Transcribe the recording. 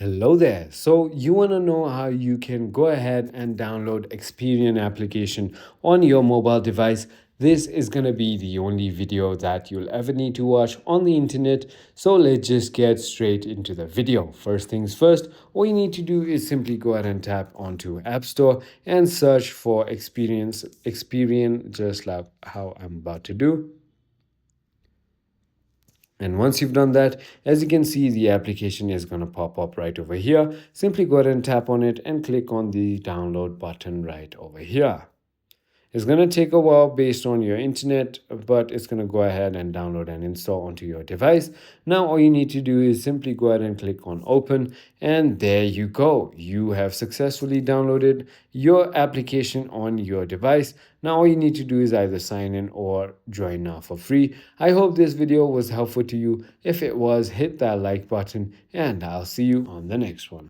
Hello there. So you want to know how you can go ahead and download Experian application on your mobile device. This is going to be the only video that you'll ever need to watch on the internet. So let's just get straight into the video. First things first, all you need to do is simply go ahead and tap onto App Store and search for Experian, just like how I'm about to do. And once you've done that, as you can see, the application is going to pop up right over here. Simply go ahead and tap on it and click on the download button right over here. It's going to take a while based on your internet, but it's going to go ahead and download and install onto your device. Now, all you need to do is simply go ahead and click on open, and there you go. You have successfully downloaded your application on your device. Now, all you need to do is either sign in or join now for free. I hope this video was helpful to you. If it was, hit that like button, and I'll see you on the next one.